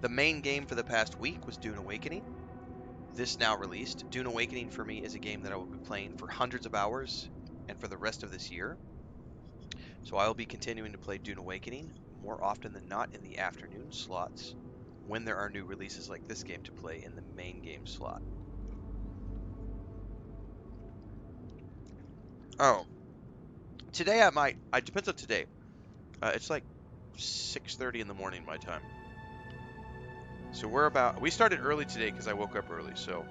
The main game for the past week was Dune Awakening. This now released. Dune Awakening for me is a game that I will be playing for hundreds of hours and for the rest of this year. So I will be continuing to play Dune Awakening more often than not in the afternoon slots when there are new releases like this game to play in the main game slot. Oh. Today I might. It depends on today. It's like 6:30 in the morning my time. So we started early today because I woke up early, so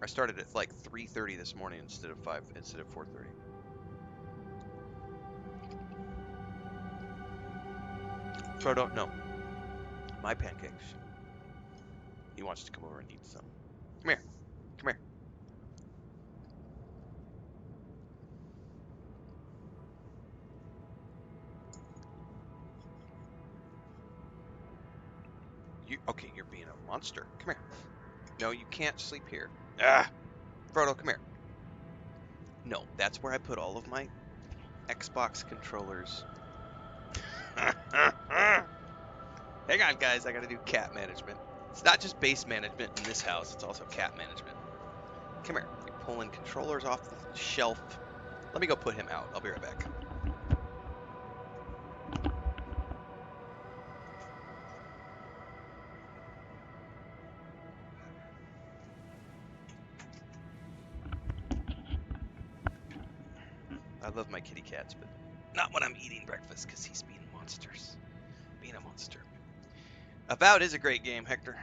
I started at like 3:30 this morning instead of 4:30. Frodo, no. My pancakes. He wants to come over and eat some. Come here. Come here. Okay, you're being a monster. Come here. No, you can't sleep here. Ah! Frodo, come here. No, that's where I put all of my Xbox controllers. Hang on, guys. I gotta do cat management. It's not just base management in this house. It's also cat management. Come here. You're pulling controllers off the shelf. Let me go put him out. I'll be right back. I love my kitty cats, but not when I'm eating breakfast because he's being monsters. Being a monster. Avowed is a great game, Hector.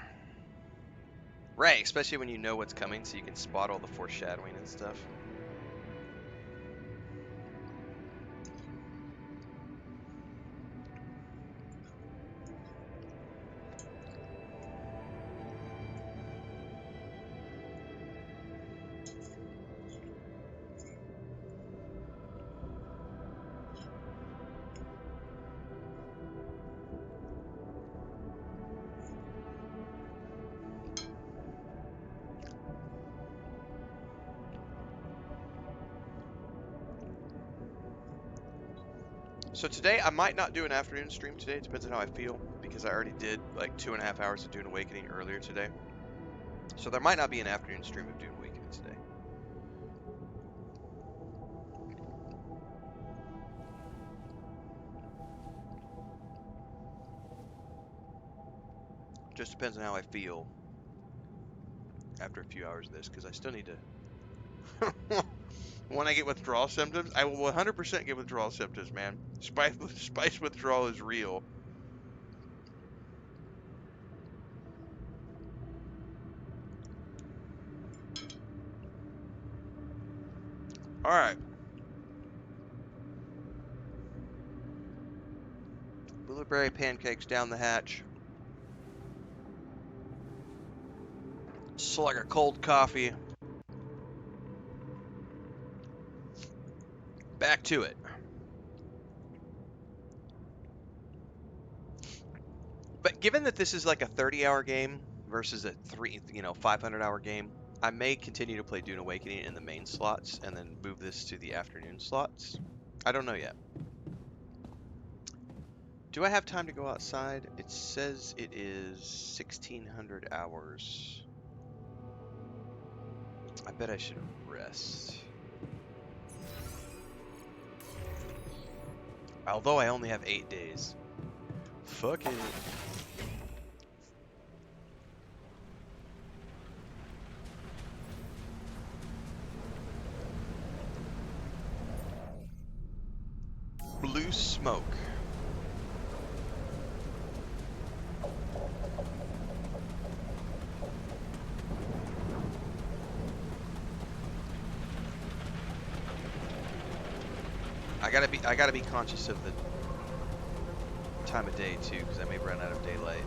Right, especially when you know what's coming so you can spot all the foreshadowing and stuff. So today, I might not do an afternoon stream today. It depends on how I feel, because I already did like 2.5 hours of Dune Awakening earlier today. So there might not be an afternoon stream of Dune Awakening today. Just depends on how I feel after a few hours of this, because I still need to... When I get withdrawal symptoms, I will 100% get withdrawal symptoms, man. Spice withdrawal is real. Alright. Blueberry pancakes down the hatch. Slug of cold coffee. Back to it. But given that this is like a 30-hour game versus a 500-hour game, I may continue to play Dune Awakening in the main slots and then move this to the afternoon slots. I don't know yet. Do I have time to go outside? It says it is 1,600 hours. I bet I should rest. Although I only have 8 days. Fuck it. Blue smoke. I gotta be conscious of the time of day too, because I may run out of daylight.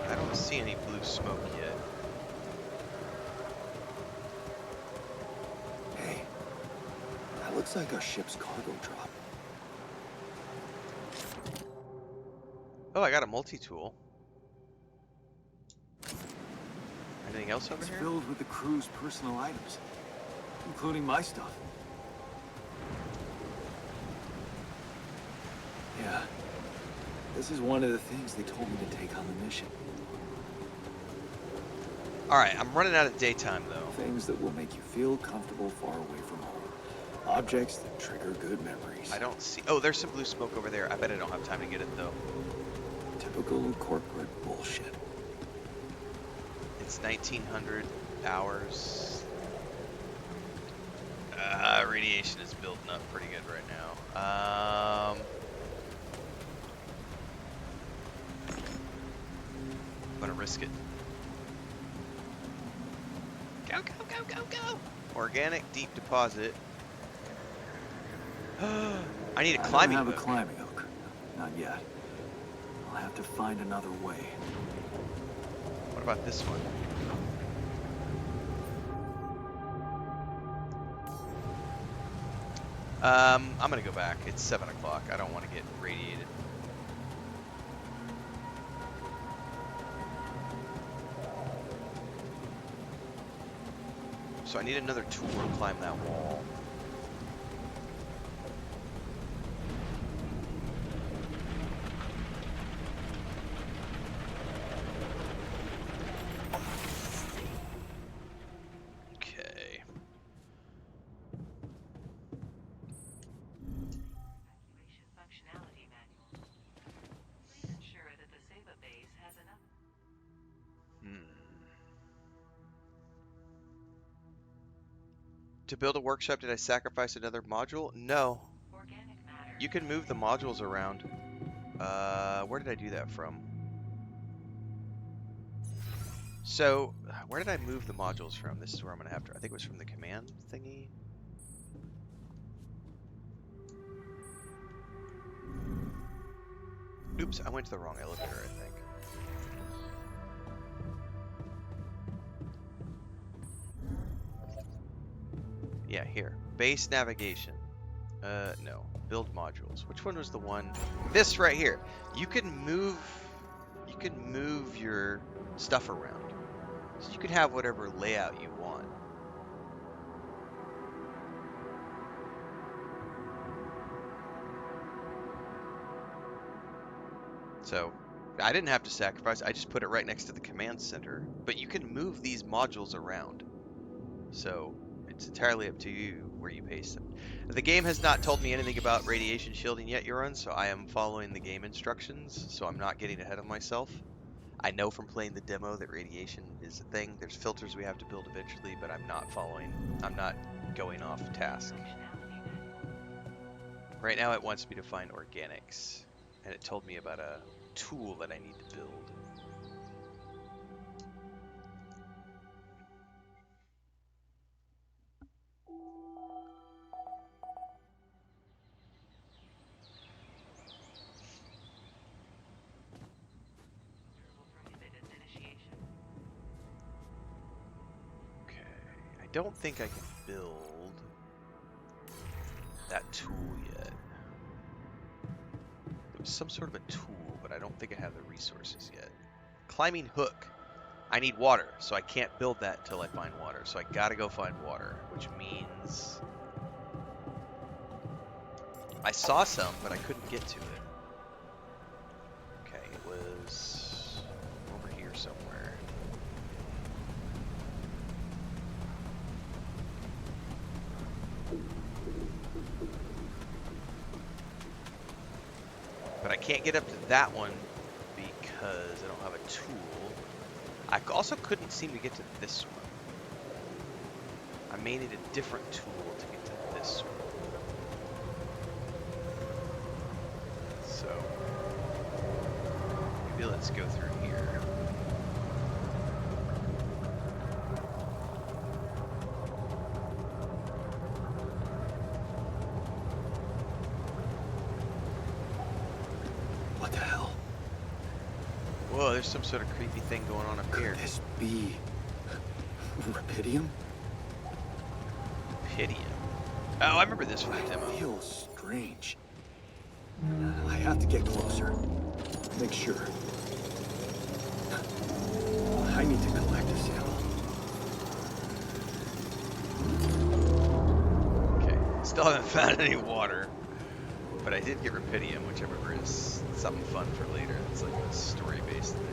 I don't see any blue smoke yet. Hey, that looks like our ship's cargo drop. Oh, I got a multi-tool. Anything else over here? It's filled with the crew's personal items, including my stuff. Yeah. This is one of the things they told me to take on the mission. Alright, I'm running out of daytime, though. Things that will make you feel comfortable far away from home. Objects that trigger good memories. I don't see... Oh, there's some blue smoke over there. I bet I don't have time to get it, though. Typical corporate bullshit. It's 1900 hours. Radiation is building up pretty good right now. I'm gonna risk it. Go, go, go, go, go! Organic deep deposit. I need a climbing I don't have hook. a climbing hook. Not yet. I'll have to find another way. What about this one? I'm gonna go back. It's 7 o'clock. I don't want to get radiated. So I need another tool to climb that wall. Okay. Evacuation functionality manual. Please ensure that the Saba base has enough. To build a workshop, did I sacrifice another module? No. Organic matter. You can move the modules around. Where did I do that from? So, where did I move the modules from? This is where I'm gonna have to. I think it was from the command thingy. Oops, I went to the wrong elevator, I think. Yeah, here. Base navigation. No. Build modules. Which one was the one? This right here. You can move your stuff around. So you can have whatever layout you want. So I didn't have to sacrifice. I just put it right next to the command center. But you can move these modules around. So it's entirely up to you where you paste them. The game has not told me anything about radiation shielding yet, Euron, so I am following the game instructions, so I'm not getting ahead of myself. I know from playing the demo that radiation is a thing. There's filters we have to build eventually, but I'm not going off task. Right now it wants me to find organics, and it told me about a tool that I need to build. I don't think I can build that tool yet. It was some sort of a tool, but I don't think I have the resources yet. Climbing hook. I need water, so I can't build that until I find water. So I gotta go find water, which means I saw some, but I couldn't get to it. Okay, it was over here somewhere. But I can't get up to that one because I don't have a tool. I also couldn't seem to get to this one. I may need a different tool to get to this one. So, maybe let's go through here. What the hell? Whoa, there's some sort of creepy thing going on up here. Could this be Rapidium? Rapidium. Oh, I remember this from the It demo. feels strange. I have to get closer. Make sure. I need to collect a sample. Okay, still haven't found any water. But I did get Rapidium, which I remember is something fun for later. It's like a story-based thing.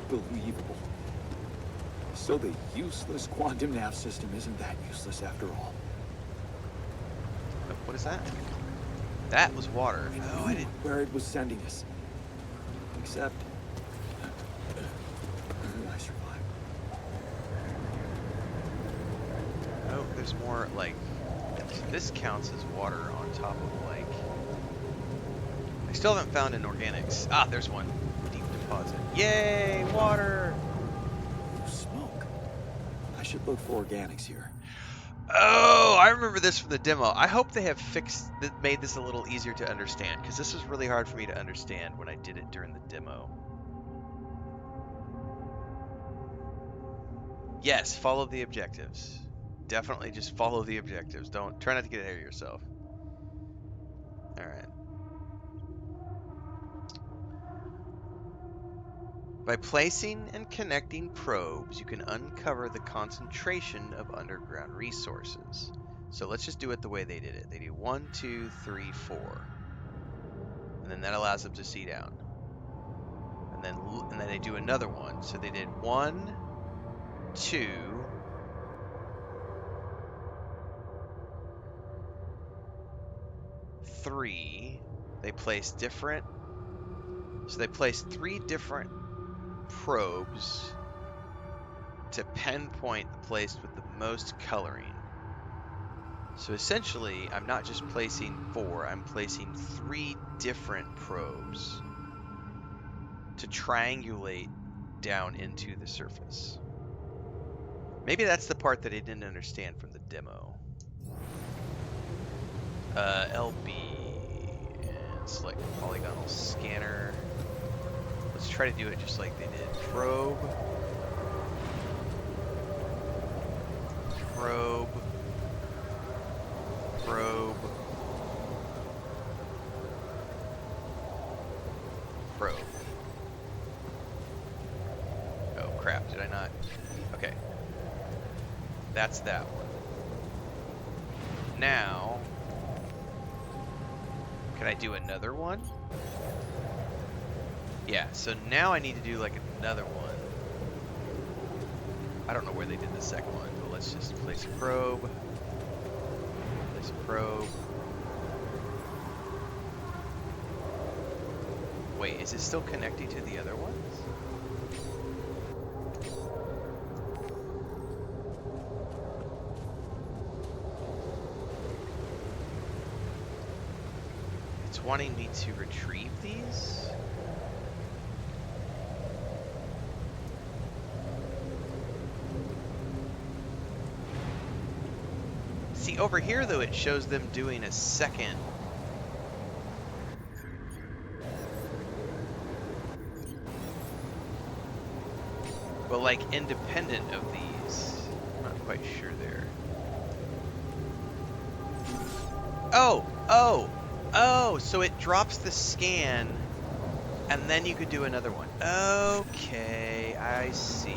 Unbelievable. So the useless quantum nav system isn't that useless after all. Oh, what is that? That was water. Oh, I didn't. Where it was sending us. Except... I survived. Oh, there's more, like... This counts as water on top of, like... I still haven't found an organics. Ah, there's one. Deep deposit. Yay, water! Smoke. I should look for organics here. Oh, I remember this from the demo. I hope they have made this a little easier to understand, because this was really hard for me to understand when I did it during the demo. Yes, follow the objectives. Definitely just follow the objectives. Try not to get ahead of yourself. All right. By placing and connecting probes, you can uncover the concentration of underground resources. So let's just do it the way they did it. They do 1, 2, 3, 4. And then that allows them to see down. And then they do another one. So they did 1, 2, 3. They placed 3 different probes to pinpoint the place with the most coloring. So essentially, I'm not just placing 4, I'm placing 3 different probes to triangulate down into the surface. Maybe that's the part that I didn't understand from the demo. LB, and select polygonal scanner. Let's try to do it just like they did. Probe. Probe. Probe. Probe. Oh crap, did I not? Okay. That's that one. Now, can I do another one? Yeah, so now I need to do like another one. I don't know where they did the second one, but let's just place a probe. Place a probe. Wait, is it still connecting to the other ones? It's wanting me to retrieve these? See, over here, though, it shows them doing a second. But, like, independent of these. I'm not quite sure there. Oh, so it drops the scan, and then you could do another one. Okay, I see.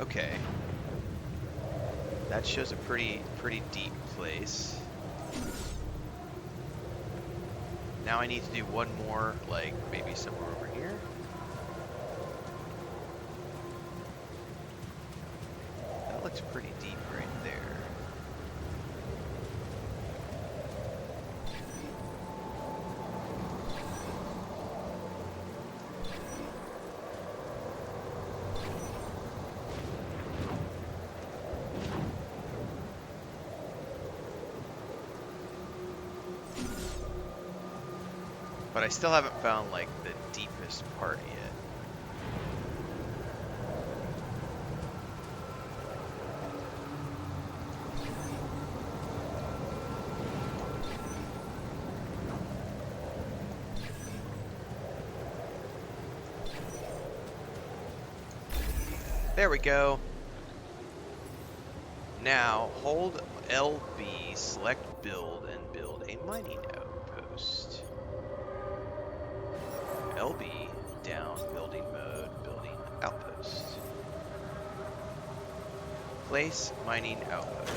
Okay. That shows a pretty deep place. Now I need to do one more, like maybe somewhere over here. That looks pretty deep right there. But I still haven't found, like, the deepest part yet. There we go. Now, hold LB, select build a mining outpost. LB down building mode, building outpost. Place mining outpost.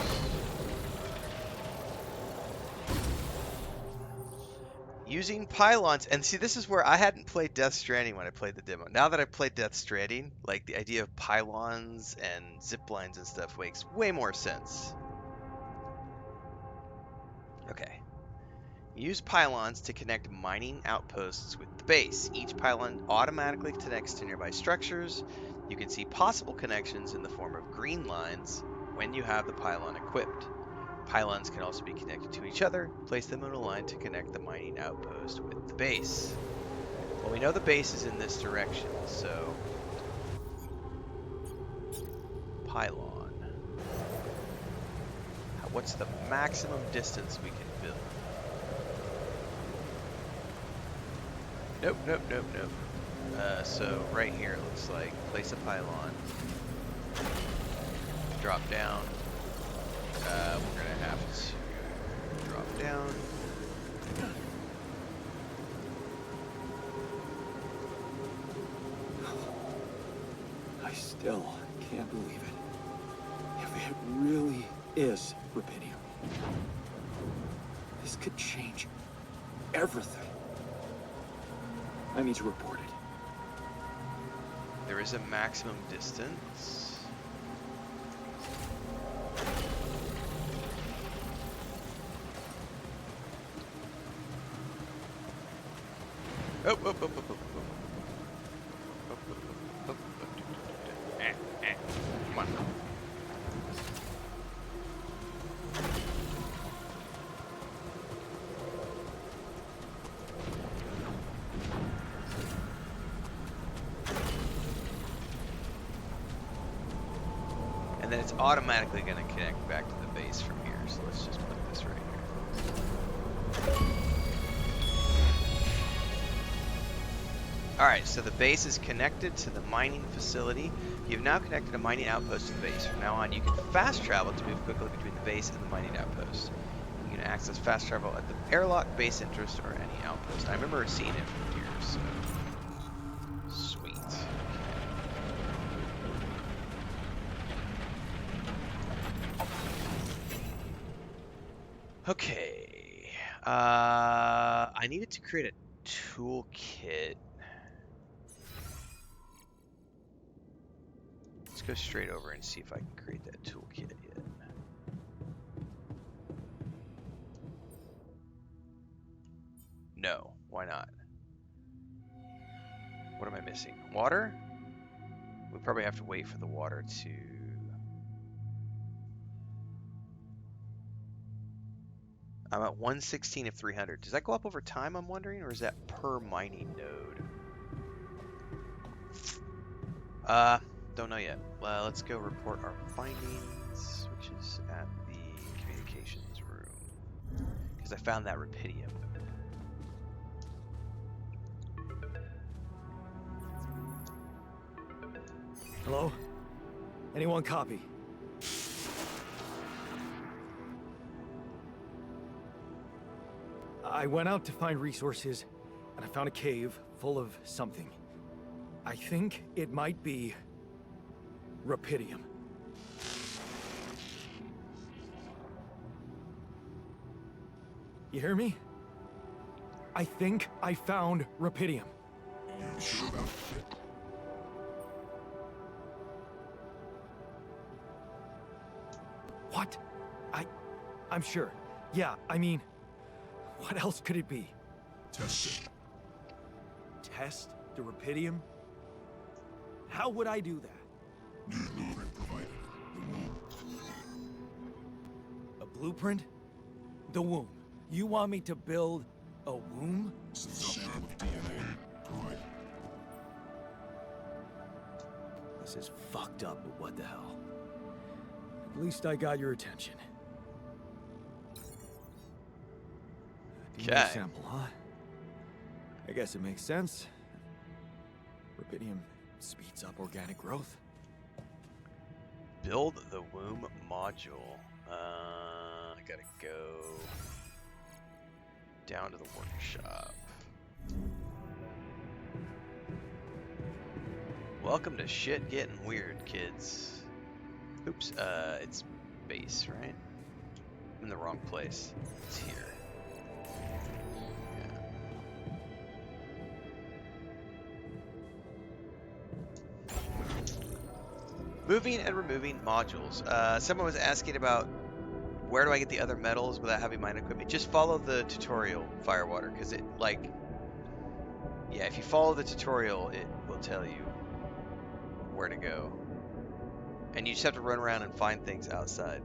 Using pylons, and see, this is where I hadn't played Death Stranding when I played the demo. Now that I've played Death Stranding, like the idea of pylons and zip lines and stuff makes way more sense. Okay. Use pylons to connect mining outposts with the base. Each pylon automatically connects to nearby structures. You can see possible connections in the form of green lines when you have the pylon equipped. Pylons can also be connected to each other. Place them in a line to connect the mining outpost with the base. Well, we know the base is in this direction, so pylon. What's the maximum distance we can build? Nope, nope, nope, nope. So right here, it looks like place a pylon, drop down. We're gonna have to drop down. I still can't believe it. If it really is rubidium, this could change everything. I need to report it. There is a maximum distance. Oh, oh, oh, oh, oh, oh. Come on. And then it's automatically going to connect back to the base from here. So let's just put this right here. Alright, so the base is connected to the mining facility. You've now connected a mining outpost to the base. From now on, you can fast travel to move quickly between the base and the mining outpost. You can access fast travel at the airlock, base interest, or any outpost. I remember seeing it from here, so... Sweet. Okay. I needed to create a toolkit. Let's go straight over and see if I can create that toolkit yet. No, why not? What am I missing? Water? We probably have to wait for the water to... I'm at 116 of 300. Does that go up over time, I'm wondering, or is that per mining node? Don't know yet. Well, let's go report our findings, which is at the communications room. Because I found that rubidium. Hello? Anyone copy? I went out to find resources, and I found a cave full of something. I think it might be... rubidium. You hear me? I think I found rubidium. You sure about it? What? I'm sure. Yeah, I mean, what else could it be? Test it. Test the rubidium? How would I do that? Need a blueprint provided. The womb. A blueprint? The womb. You want me to build a womb? Some sample of DNA provided. This is fucked up, but what the hell? At least I got your attention. DNA Okay. sample, huh? I guess it makes sense. Rubidium speeds up organic growth. Build the womb module. I gotta go down to the workshop. Welcome to shit getting weird, kids. Oops, it's base, right? I'm in the wrong place. It's here. Yeah. Moving and removing modules. Someone was asking about where do I get the other metals without having mine equipment. Just follow the tutorial, Firewater, because it, like, yeah, if you follow the tutorial, it will tell you where to go. And you just have to run around and find things outside.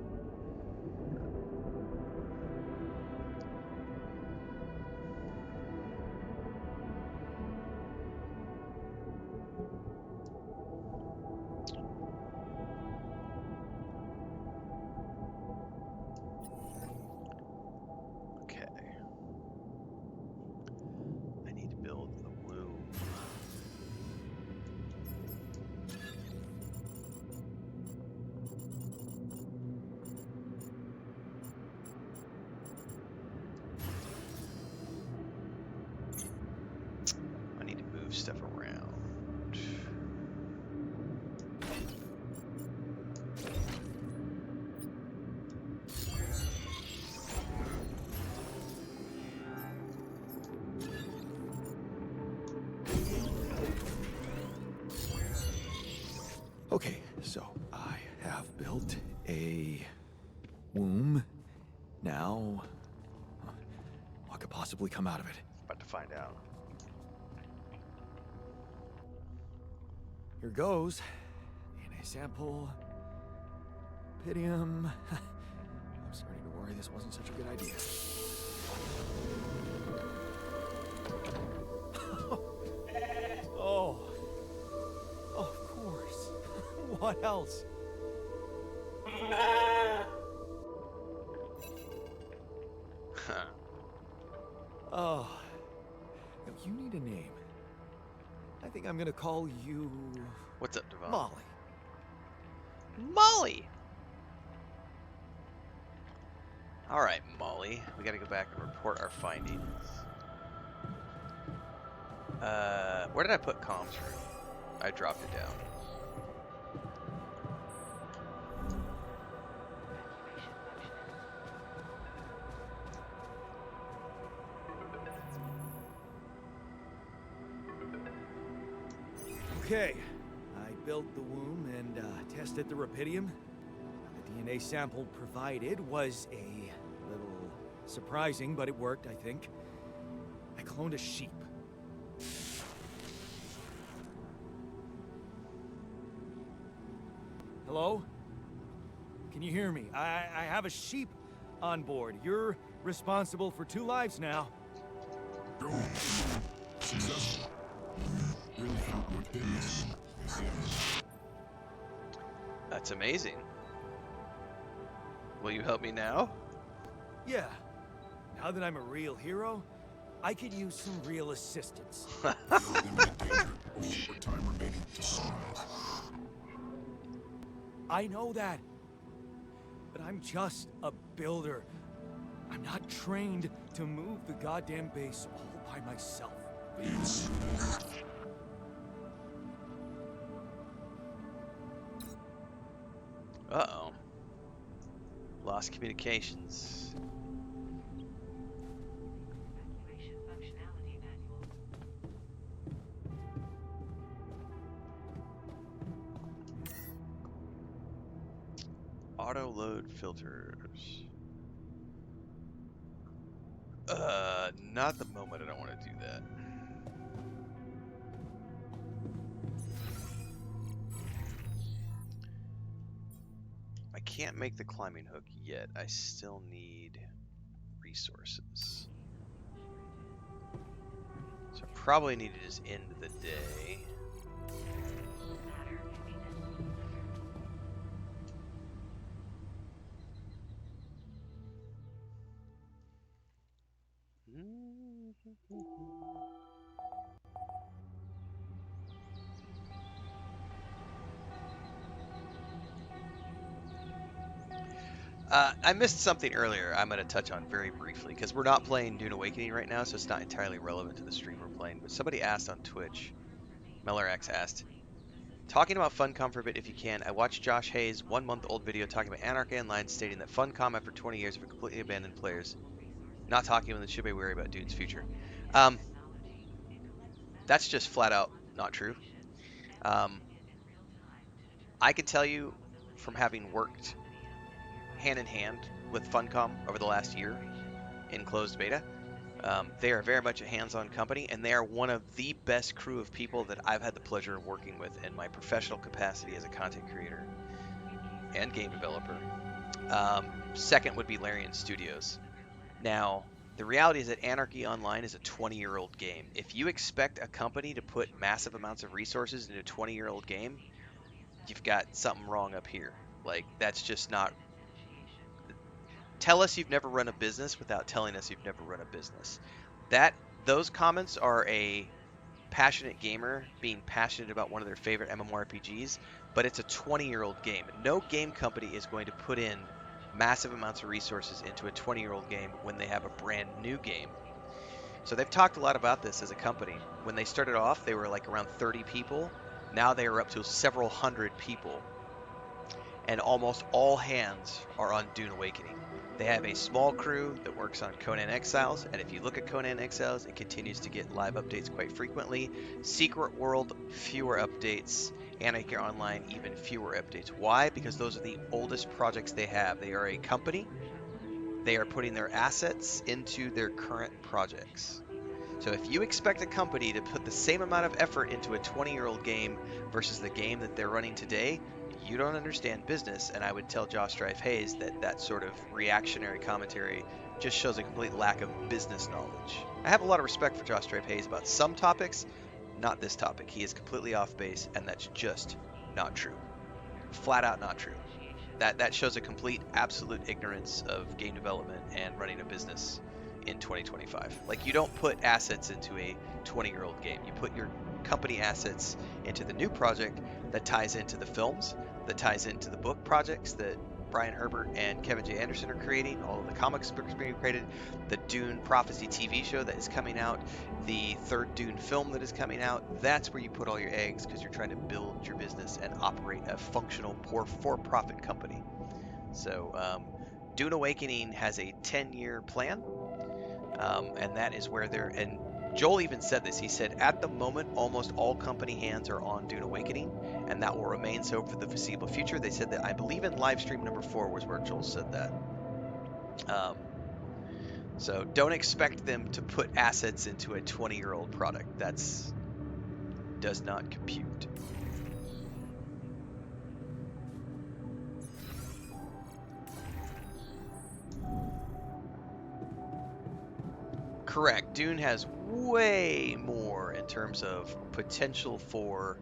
Okay. I need to build the womb. I need to move stuff around. Okay, so I have built a womb. Now, what could possibly come out of it? About to find out. Here goes. DNA sample. Pydium. I'm starting to worry this wasn't such a good idea. Oh. Of course. What else? Oh. No, you need a name. I think I'm gonna call you... What's up, Devon? Molly. Molly! Alright, Molly. We gotta go back and report our findings. Where did I put comms room? I dropped it down. Okay. I built the womb and tested the rapidium. The DNA sample provided was a little surprising, but it worked, I think. I cloned a sheep. Hello? Can you hear me? I have a sheep on board. You're responsible for 2 lives now. Go. Successful. Really found what did this. That's amazing. Will you help me now? Yeah. Now that I'm a real hero, I could use some real assistance. Limited danger. Short time remaining to sunrise. I know that. But I'm just a builder. I'm not trained to move the goddamn base all by myself. Yes. Uh-oh. Lost communications. Evacuation functionality manual. Auto load filters. Not the moment. I don't want to do that. I can't make the climbing hook yet. I still need resources. So I probably need to just end the day. Ladder convenient. I missed something earlier I'm going to touch on very briefly because we're not playing Dune Awakening right now, so it's not entirely relevant to the stream we're playing. But somebody asked on Twitch, MellerX asked, talking about Funcom for a bit if you can. I watched Josh Hayes' 1 month old video talking about Anarchy Online, stating that Funcom, after 20 years, have completely abandoned players, not talking when they should be worried about Dune's future. Um, that's just flat out not true. Um, I can tell you from having worked hand in hand with Funcom over the last year in closed beta. They are very much a hands-on company, and they are one of the best crew of people that I've had the pleasure of working with in my professional capacity as a content creator and game developer. Second would be Larian Studios. Now, the reality is that Anarchy Online is a 20-year-old game. If you expect a company to put massive amounts of resources into a 20-year-old game, you've got something wrong up here. Like, that's just not. Tell us you've never run a business without telling us you've never run a business. Those comments are a passionate gamer being passionate about one of their favorite MMORPGs, but it's a 20-year-old game. No game company is going to put in massive amounts of resources into a 20-year-old game when they have a brand new game. So they've talked a lot about this as a company. When they started off, they were like around 30 people. Now they are up to several hundred people, and almost all hands are on Dune Awakening. They have a small crew that works on Conan Exiles, and if you look at Conan Exiles, it continues to get live updates quite frequently. Secret World, fewer updates. Anarchy Online, even fewer updates. Why? Because those are the oldest projects they have. They are a company. They are putting their assets into their current projects. So if you expect a company to put the same amount of effort into a 20-year-old game versus the game that they're running today, you don't understand business. And I would tell Josh Strife Hayes that that sort of reactionary commentary just shows a complete lack of business knowledge. I have a lot of respect for Josh Strife Hayes about some topics, not this topic. He is completely off base, and that's just not true. Flat out not true. That shows a complete, absolute ignorance of game development and running a business in 2025. Like, you don't put assets into a 20-year-old game. You put your company assets into the new project that ties into the films, that ties into the book projects that Brian Herbert and Kevin J. Anderson are creating, all of the comics books being created, the Dune Prophecy TV show that is coming out, the third Dune film that is coming out. That's where you put all your eggs because you're trying to build your business and operate a functional, for-profit company. So, Dune Awakening has a 10-year plan, and that is where they're. And Joel even said this. He said, at the moment, almost all company hands are on Dune Awakening, and that will remain so for the foreseeable future. They said that, I believe in live stream number 4 was where Joel said that. So don't expect them to put assets into a 20-year-old product. That's does not compute. Correct. Dune has way more in terms of potential for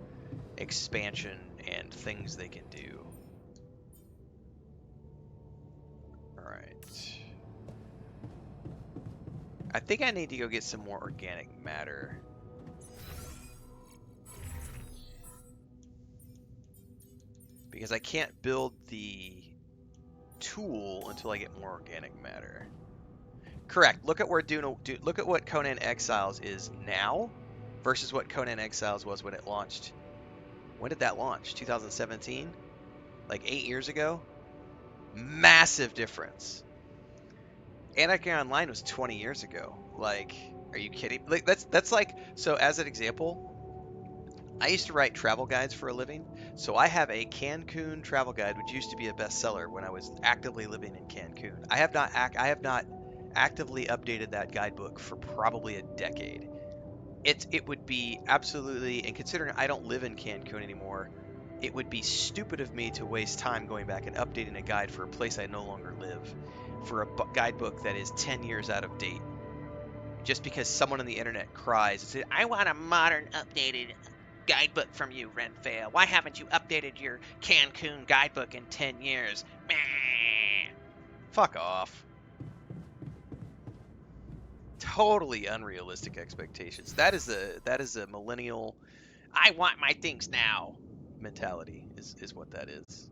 expansion and things they can do. Alright. I think I need to go get some more organic matter. Because I can't build the tool until I get more organic matter. Correct. Look at where look at what Conan Exiles is now versus what Conan Exiles was when it launched. When did that launch? 2017? Like 8 years ago? Massive difference. Anarchy Online was 20 years ago. Like, are you kidding? Like, that's like, so as an example, I used to write travel guides for a living. So I have a Cancun travel guide, which used to be a bestseller when I was actively living in Cancun. I have not actively updated that guidebook for probably a decade. It would be absolutely, and considering I don't live in Cancun anymore, it would be stupid of me to waste time going back and updating a guide for a place I no longer live, for a guidebook that is 10 years out of date. Just because someone on the internet cries and says, I want a modern, updated guidebook from you, Renfail. Why haven't you updated your Cancun guidebook in 10 years? Meh. Fuck off. Totally unrealistic expectations. That is a millennial, I want my things now mentality is what that is.